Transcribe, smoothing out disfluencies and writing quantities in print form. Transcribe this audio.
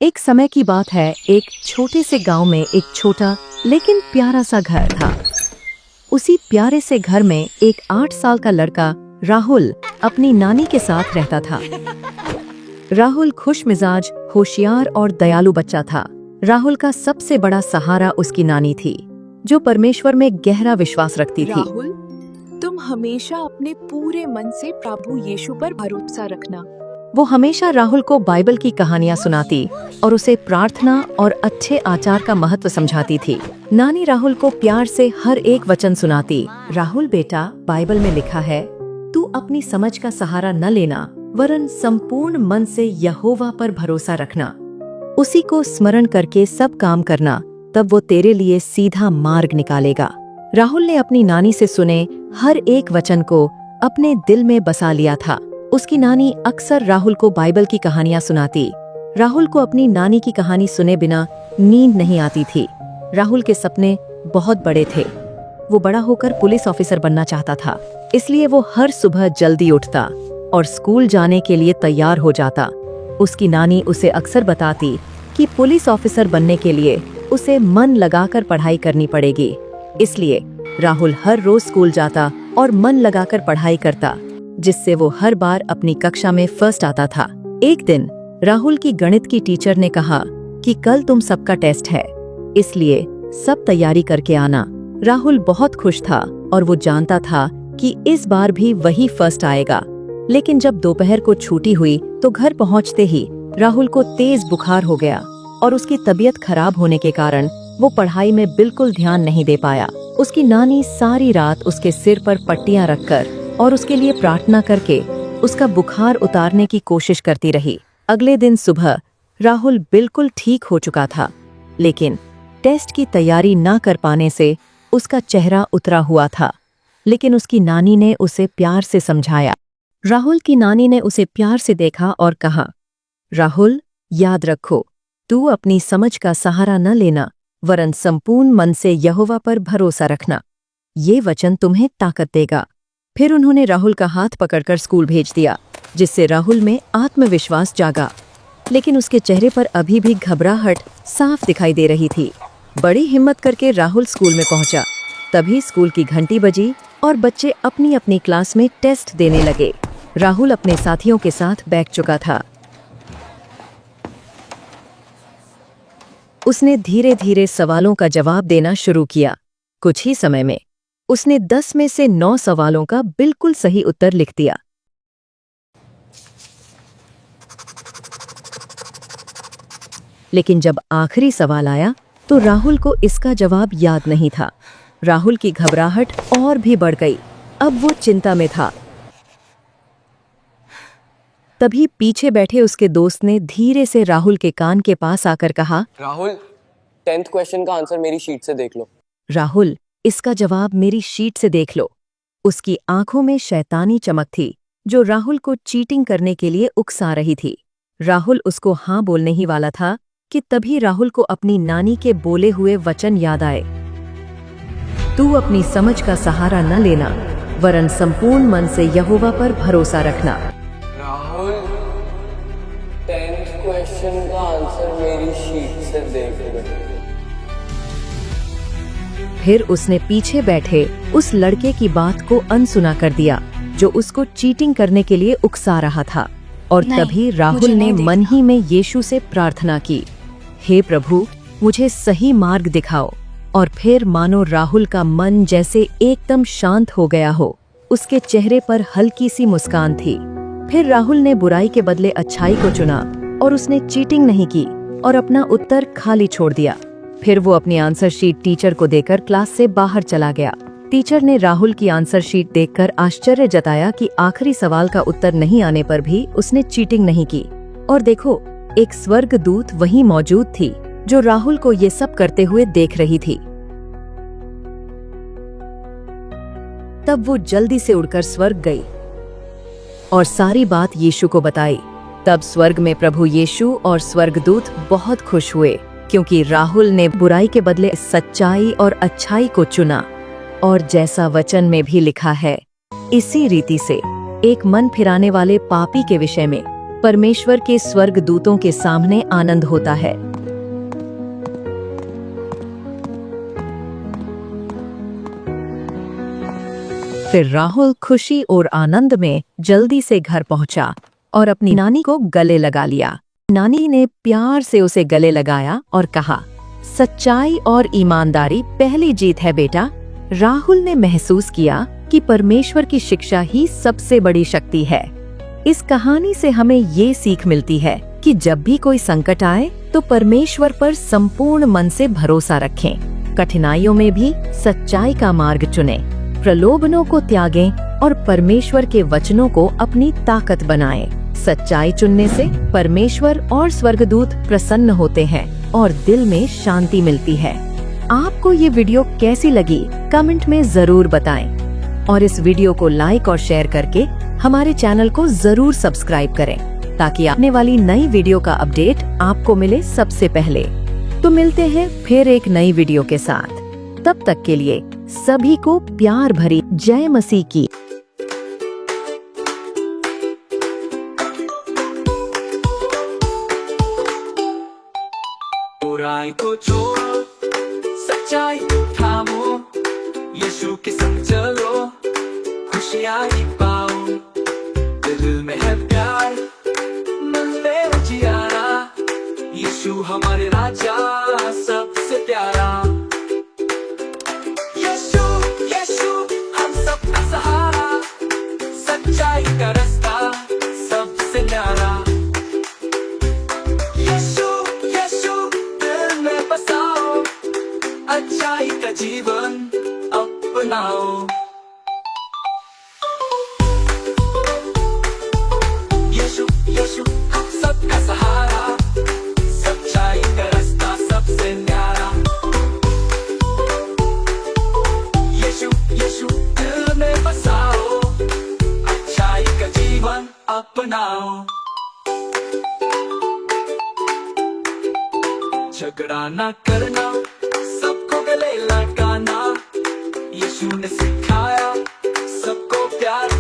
एक समय की बात है, एक छोटे से गांव में एक छोटा लेकिन प्यारा सा घर था। उसी प्यारे से घर में एक 8 साल का लड़का राहुल अपनी नानी के साथ रहता था। राहुल खुश मिजाज, होशियार और दयालु बच्चा था। राहुल का सबसे बड़ा सहारा उसकी नानी थी, जो परमेश्वर में गहरा विश्वास रखती थी। राहुल, तुम हमेशा अपने पूरे मन से प्रभु यीशु पर भरोसा रखना। वो हमेशा राहुल को बाइबल की कहानियां सुनाती और उसे प्रार्थना और अच्छे आचार का महत्व समझाती थी। नानी राहुल को प्यार से हर एक वचन सुनाती। राहुल बेटा, बाइबल में लिखा है, तू अपनी समझ का सहारा न लेना, वरन संपूर्ण मन से यहोवा पर भरोसा रखना। उसी को स्मरण करके सब काम करना, तब वो तेरे लिए सीधा मार्ग निकालेगा। राहुल ने अपनी नानी से सुने हर एक वचन को अपने दिल में बसा लिया था। उसकी नानी अक्सर राहुल को बाइबल की कहानियां सुनाती। राहुल को अपनी नानी की कहानी सुने बिना नींद नहीं आती थी। राहुल के सपने बहुत बड़े थे। वो बड़ा होकर पुलिस ऑफिसर बनना चाहता था, इसलिए वो हर सुबह जल्दी उठता और स्कूल जाने के लिए तैयार हो जाता। उसकी नानी उसे अक्सर बताती कि पुलिस ऑफिसर बनने के लिए उसे मन लगाकर पढ़ाई करनी पड़ेगी। इसलिए राहुल हर रोज स्कूल जाता और मन लगाकर पढ़ाई करता, जिससे वो हर बार अपनी कक्षा में फर्स्ट आता था। एक दिन राहुल की गणित की टीचर ने कहा कि कल तुम सबका टेस्ट है, इसलिए सब तैयारी करके आना। राहुल बहुत खुश था और वो जानता था कि इस बार भी वही फर्स्ट आएगा। लेकिन जब दोपहर को छुट्टी हुई तो घर पहुंचते ही राहुल को तेज बुखार हो गया और उसकी तबीयत खराब होने के कारण वो पढ़ाई में बिल्कुल ध्यान नहीं दे पाया। उसकी नानी सारी रात उसके सिर पर पट्टियां रखकर और उसके लिए प्रार्थना करके उसका बुखार उतारने की कोशिश करती रही। अगले दिन सुबह राहुल बिल्कुल ठीक हो चुका था, लेकिन टेस्ट की तैयारी ना कर पाने से उसका चेहरा उतरा हुआ था। लेकिन उसकी नानी ने उसे प्यार से समझाया। राहुल की नानी ने उसे प्यार से देखा और कहा, राहुल, याद रखो, तू अपनी समझ का सहारा न लेना, वरन संपूर्ण मन से यहोवा पर भरोसा रखना। ये वचन तुम्हें ताकत देगा। फिर उन्होंने राहुल का हाथ पकड़कर स्कूल भेज दिया, जिससे राहुल में आत्मविश्वास जागा। लेकिन उसके चेहरे पर अभी भी घबराहट साफ दिखाई दे रही थी। बड़ी हिम्मत करके राहुल स्कूल में पहुंचा। तभी स्कूल की घंटी बजी और बच्चे अपनी अपनी क्लास में टेस्ट देने लगे। राहुल अपने साथियों के साथ बैठ चुका था। उसने धीरे धीरे सवालों का जवाब देना शुरू किया। कुछ ही समय में उसने 10 में से 9 सवालों का बिल्कुल सही उत्तर लिख दिया। लेकिन जब आखिरी सवाल आया तो राहुल को इसका जवाब याद नहीं था। राहुल की घबराहट और भी बढ़ गई। अब वो चिंता में था। तभी पीछे बैठे उसके दोस्त ने धीरे से राहुल के कान के पास आकर कहा, राहुल, 10th क्वेश्चन का आंसर मेरी शीट से देख लो। राहुल, इसका जवाब मेरी शीट से देख लो। उसकी आंखों में शैतानी चमक थी, जो राहुल को चीटिंग करने के लिए उकसा रही थी। राहुल उसको हाँ बोलने ही वाला था कि तभी राहुल को अपनी नानी के बोले हुए वचन याद आए। तू अपनी समझ का सहारा न लेना, वरन संपूर्ण मन से यहोवा पर भरोसा रखना। राहुल, 10th क्वेश्चन का आंसर मेरी शीट से देख लो। फिर उसने पीछे बैठे उस लड़के की बात को अनसुना कर दिया, जो उसको चीटिंग करने के लिए उकसा रहा था। और तभी राहुल ने मन ही में यीशु से प्रार्थना की, हे प्रभु, मुझे सही मार्ग दिखाओ। और फिर मानो राहुल का मन जैसे एकदम शांत हो गया हो। उसके चेहरे पर हल्की सी मुस्कान थी। फिर राहुल ने बुराई के बदले अच्छाई को चुना और उसने चीटिंग नहीं की और अपना उत्तर खाली छोड़ दिया। फिर वो अपनी आंसर शीट टीचर को देकर क्लास से बाहर चला गया। टीचर ने राहुल की आंसर शीट देखकर आश्चर्य जताया कि आखिरी सवाल का उत्तर नहीं आने पर भी उसने चीटिंग नहीं की। और देखो, एक स्वर्गदूत वहीं मौजूद थी, जो राहुल को ये सब करते हुए देख रही थी। तब वो जल्दी से उड़कर स्वर्ग गई और सारी बात यीशु को बताई। तब स्वर्ग में प्रभु यीशु और स्वर्गदूत बहुत खुश हुए, क्योंकि राहुल ने बुराई के बदले सच्चाई और अच्छाई को चुना। और जैसा वचन में भी लिखा है, इसी रीति से एक मन फिराने वाले पापी के विषय में परमेश्वर के स्वर्ग दूतों के सामने आनंद होता है। फिर राहुल खुशी और आनंद में जल्दी से घर पहुंचा और अपनी नानी को गले लगा लिया। नानी ने प्यार से उसे गले लगाया और कहा, सच्चाई और ईमानदारी पहली जीत है बेटा। राहुल ने महसूस किया कि परमेश्वर की शिक्षा ही सबसे बड़ी शक्ति है। इस कहानी से हमें ये सीख मिलती है कि जब भी कोई संकट आए तो परमेश्वर पर संपूर्ण मन से भरोसा रखें। कठिनाइयों में भी सच्चाई का मार्ग चुनें, प्रलोभनों को त्यागें और परमेश्वर के वचनों को अपनी ताकत बनाएं। सच्चाई चुनने से परमेश्वर और स्वर्गदूत प्रसन्न होते हैं और दिल में शांति मिलती है। आपको ये वीडियो कैसी लगी कमेंट में जरूर बताएं और इस वीडियो को लाइक और शेयर करके हमारे चैनल को जरूर सब्सक्राइब करें ताकि आने वाली नई वीडियो का अपडेट आपको मिले सबसे पहले। तो मिलते हैं फिर एक नई वीडियो के साथ। तब तक के लिए सभी को प्यार भरी जय मसीह की। बुराई को छोड़ो, सच्चाई थामो, यीशु के संग चलो, खुशियाँ ही पाओ। दिल में है प्यार, मन में उजियारा, यीशु हमारे राजा सबसे प्यारा। यीशु यीशु हम सबका सहारा, सच्चाई का रास्ता सबसे न्यारा। यीशु यीशु दिल में बसाओ, अच्छाई का जीवन अपनाओ। यीशु यीशु हम सबका सहारा, सच्चाई का रास्ता सबसे न्यारा। यीशु यीशु दिल में बसाओ, अच्छाई का जीवन अपनाओ। झगड़ा ना करना, सबको गले लगाना, यीशु ने सिखाया सबको प्यार